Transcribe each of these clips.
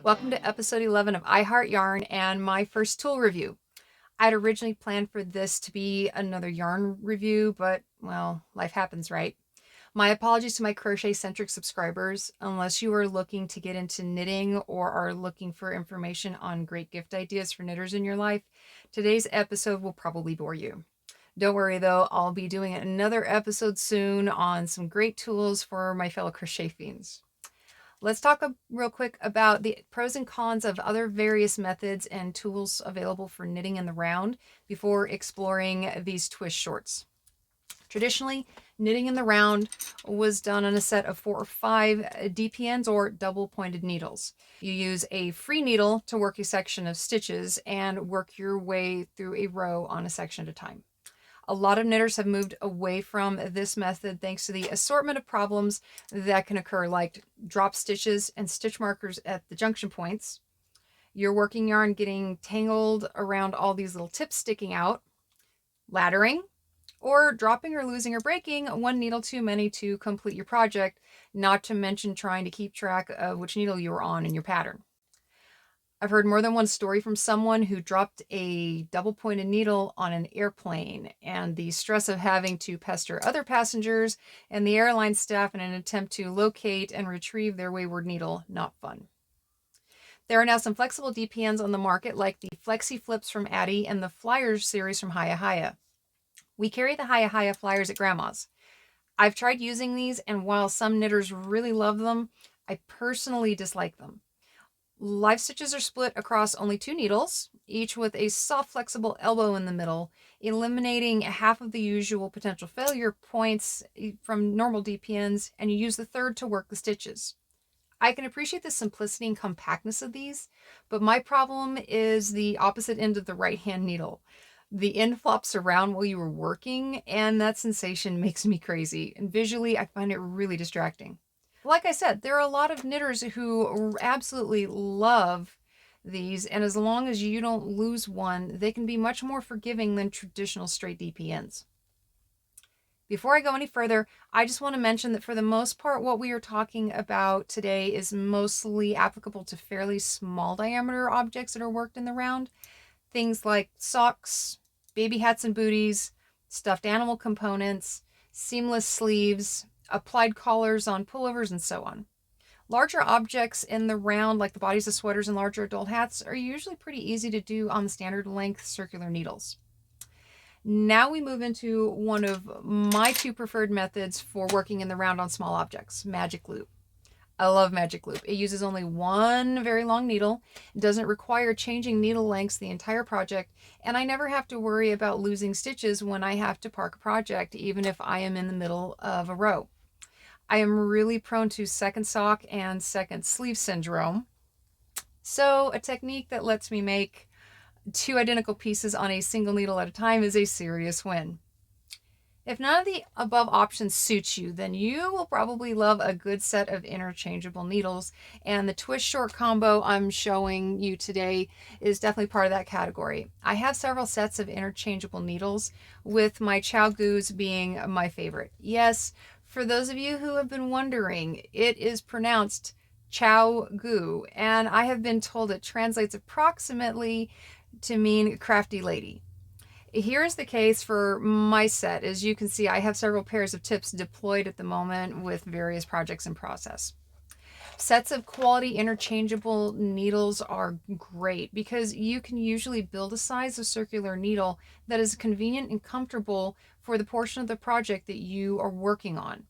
Welcome to episode 11 of iHeartYarn and my first tool review. I'd originally planned for this to be another yarn review, but, well, life happens, right? My apologies to my crochet-centric subscribers. Unless you are looking to get into knitting or are looking for information on great gift ideas for knitters in your life, today's episode will probably bore you. Don't worry though, I'll be doing another episode soon on some great tools for my fellow crochet fiends. Let's talk real quick about the pros and cons of other various methods and tools available for knitting in the round before exploring these twist shorts. Traditionally, knitting in the round was done on a set of 4 or 5 DPNs or double pointed needles. You use a free needle to work a section of stitches and work your way through a row on a section at a time. A lot of knitters have moved away from this method thanks to the assortment of problems that can occur, like drop stitches and stitch markers at the junction points, your working yarn getting tangled around all these little tips sticking out, laddering, or dropping or losing or breaking one needle too many to complete your project, not to mention trying to keep track of which needle you were on in your pattern. I've heard more than one story from someone who dropped a double-pointed needle on an airplane, and the stress of having to pester other passengers and the airline staff in an attempt to locate and retrieve their wayward needle, not fun. There are now some flexible DPNs on the market, like the Flexi Flips from Addi and the Flyers series from Hiya. We carry the Hiya Flyers at Grandma's. I've tried using these, and while some knitters really love them, I personally dislike them. Live stitches are split across only 2 needles, each with a soft flexible elbow in the middle, eliminating half of the usual potential failure points from normal DPNs, and you use the third to work the stitches. I can appreciate the simplicity and compactness of these, but my problem is the opposite end of the right hand needle. The end flops around while you are working, and that sensation makes me crazy, and visually I find it really distracting. Like I said, there are a lot of knitters who absolutely love these, and as long as you don't lose one, they can be much more forgiving than traditional straight DPNs. Before I go any further, I just want to mention that for the most part, what we are talking about today is mostly applicable to fairly small diameter objects that are worked in the round. Things like socks, baby hats and booties, stuffed animal components, seamless sleeves, applied collars on pullovers, and so on. Larger objects in the round, like the bodies of sweaters and larger adult hats, are usually pretty easy to do on the standard length circular needles. Now we move into one of my 2 preferred methods for working in the round on small objects, magic loop. I love magic loop. It uses only one very long needle. It doesn't require changing needle lengths the entire project, and I never have to worry about losing stitches when I have to park a project, even if I am in the middle of a row. I am really prone to second sock and second sleeve syndrome, so a technique that lets me make 2 identical pieces on a single needle at a time is a serious win. If none of the above options suits you, then you will probably love a good set of interchangeable needles, and the twist short combo I'm showing you today is definitely part of that category. I have several sets of interchangeable needles, with my Chiao Goos being my favorite. Yes, for those of you who have been wondering, it is pronounced Chiao Goo, and I have been told it translates approximately to mean crafty lady. Here's the case for my set. As you can see, I have several pairs of tips deployed at the moment with various projects in process. Sets of quality interchangeable needles are great because you can usually build a size of circular needle that is convenient and comfortable for the portion of the project that you are working on.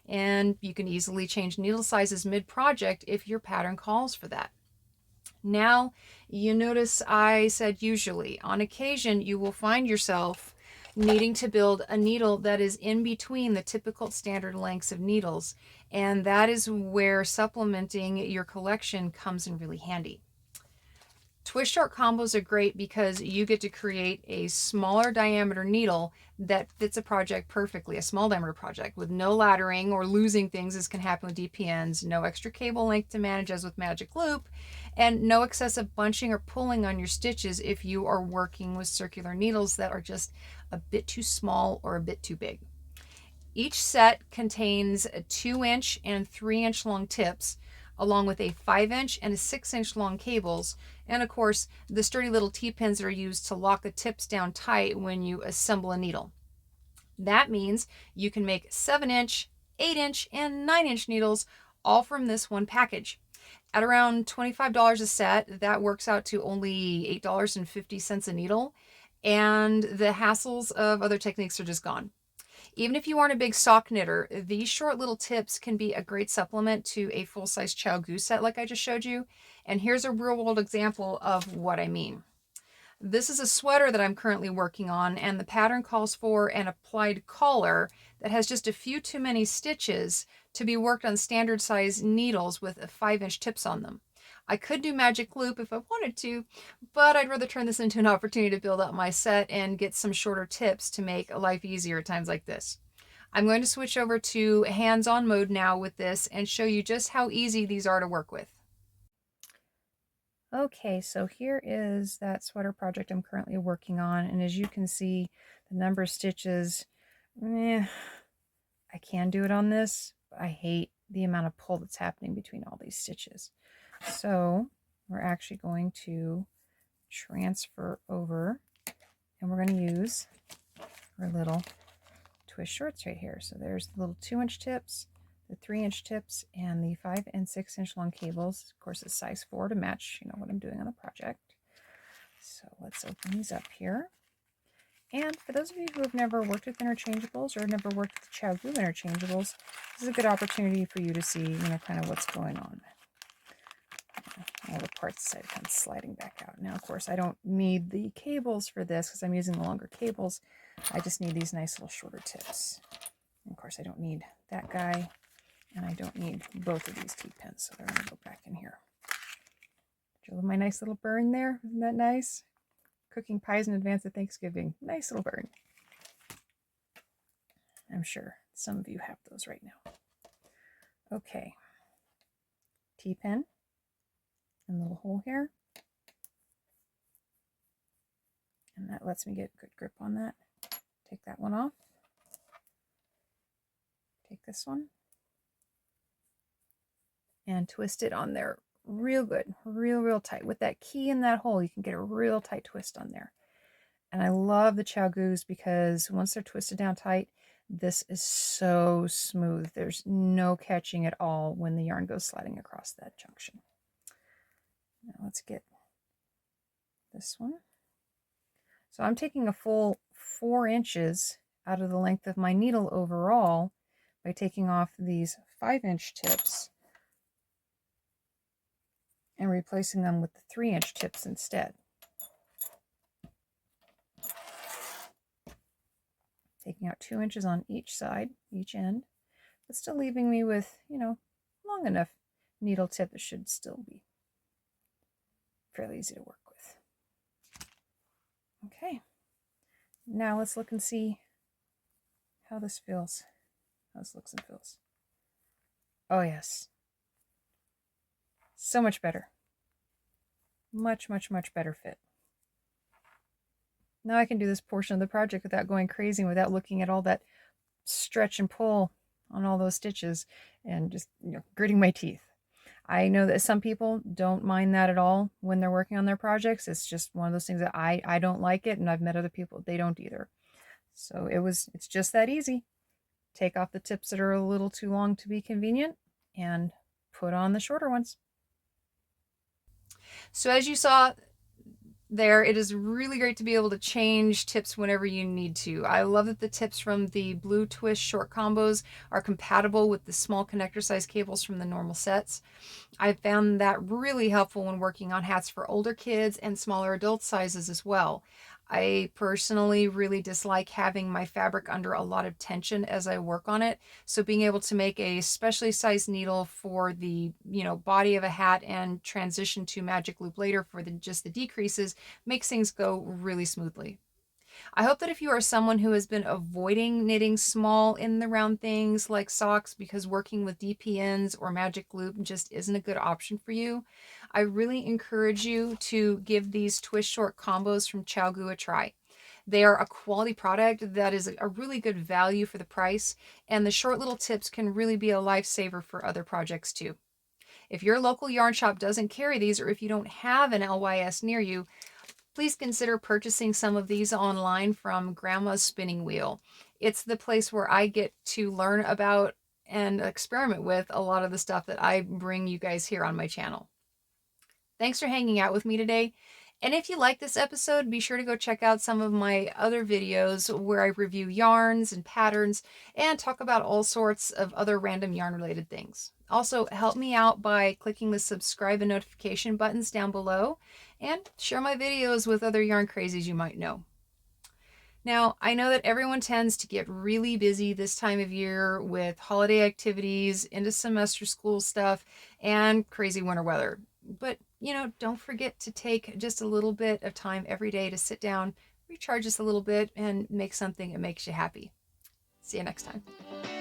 And you can easily change needle sizes mid-project if your pattern calls for that. Now, you notice I said usually. On occasion, you will find yourself needing to build a needle that is in between the typical standard lengths of needles, and that is where supplementing your collection comes in really handy. Twist short combos are great because you get to create a smaller diameter needle that fits a project perfectly, a small diameter project, with no laddering or losing things as can happen with DPNs, no extra cable length to manage as with magic loop, and no excessive bunching or pulling on your stitches if you are working with circular needles that are just a bit too small or a bit too big. Each set contains 2-inch and 3-inch long tips, along with a 5-inch and a 6-inch long cables, and of course the sturdy little T-pins that are used to lock the tips down tight when you assemble a needle. That means you can make 7-inch, 8-inch, and 9-inch needles all from this one package. At around $25 a set, that works out to only $8.50 a needle, and the hassles of other techniques are just gone. Even if you aren't a big sock knitter, these short little tips can be a great supplement to a full-size Chiao Goo set like I just showed you. And here's a real-world example of what I mean. This is a sweater that I'm currently working on, and the pattern calls for an applied collar that has just a few too many stitches to be worked on standard size needles with 5-inch tips on them. I could do magic loop if I wanted to, but I'd rather turn this into an opportunity to build out my set and get some shorter tips to make life easier at times like this. I'm going to switch over to hands-on mode now with this and show you just how easy these are to work with. Okay, so here is that sweater project I'm currently working on, and as you can see, the number of stitches, I can do it on this, but I hate the amount of pull that's happening between all these stitches. So we're actually going to transfer over, and we're going to use our little twist shorts right here. So there's the little 2-inch tips, the 3-inch tips, and the 5 and 6-inch long cables. Of course, it's size 4 to match, what I'm doing on the project. So let's open these up here. And for those of you who have never worked with interchangeables or never worked with the Chiao Goo interchangeables, this is a good opportunity for you to see, kind of what's going on. All the parts decided kind of sliding back out. Now, of course, I don't need the cables for this because I'm using the longer cables. I just need these nice little shorter tips. And of course, I don't need that guy, and I don't need both of these T-pins, so they're going to go back in here. Did you love my nice little burn there? Isn't that nice? Cooking pies in advance of Thanksgiving. Nice little burn. I'm sure some of you have those right now. Okay. T-pin. And a little hole here. And that lets me get good grip on that. Take that one off. Take this one. And twist it on there real good, real tight. With that key in that hole, you can get a real tight twist on there. And I love the Chiao Goos because once they're twisted down tight, this is so smooth. There's no catching at all when the yarn goes sliding across that junction. Now let's get this one. So I'm taking a full 4 inches out of the length of my needle overall by taking off these 5-inch tips and replacing them with the 3-inch tips instead. Taking out 2 inches on each side, each end, but still leaving me with, long enough needle tip. It should still be fairly easy to work with. Okay, now let's look and see how this feels. How this looks and feels. Oh yes, so much better. Much better fit. Now I can do this portion of the project without going crazy, without looking at all that stretch and pull on all those stitches and just gritting my teeth. I know that some people don't mind that at all when they're working on their projects. It's just one of those things that I don't like it, and I've met other people, they don't either. So it's just that easy. Take off the tips that are a little too long to be convenient and put on the shorter ones. So as you saw there, it is really great to be able to change tips whenever you need to. I love that the tips from the Blue Twist short combos are compatible with the small connector size cables from the normal sets. I found that really helpful when working on hats for older kids and smaller adult sizes as well. I personally really dislike having my fabric under a lot of tension as I work on it. So being able to make a specially sized needle for the, body of a hat and transition to magic loop later for just the decreases makes things go really smoothly. I hope that if you are someone who has been avoiding knitting small in the round things like socks because working with DPNs or magic loop just isn't a good option for you, I really encourage you to give these twist short combos from Chiao Goo a try. They are a quality product that is a really good value for the price, and the short little tips can really be a lifesaver for other projects too. If your local yarn shop doesn't carry these, or if you don't have an LYS near you, please consider purchasing some of these online from Grandma's Spinning Wheel. It's the place where I get to learn about and experiment with a lot of the stuff that I bring you guys here on my channel. Thanks for hanging out with me today. And if you like this episode, be sure to go check out some of my other videos where I review yarns and patterns and talk about all sorts of other random yarn related things. Also, help me out by clicking the subscribe and notification buttons down below and share my videos with other yarn crazies you might know. Now, I know that everyone tends to get really busy this time of year with holiday activities, end of semester school stuff, and crazy winter weather. But, don't forget to take just a little bit of time every day to sit down, recharge just a little bit, and make something that makes you happy. See you next time.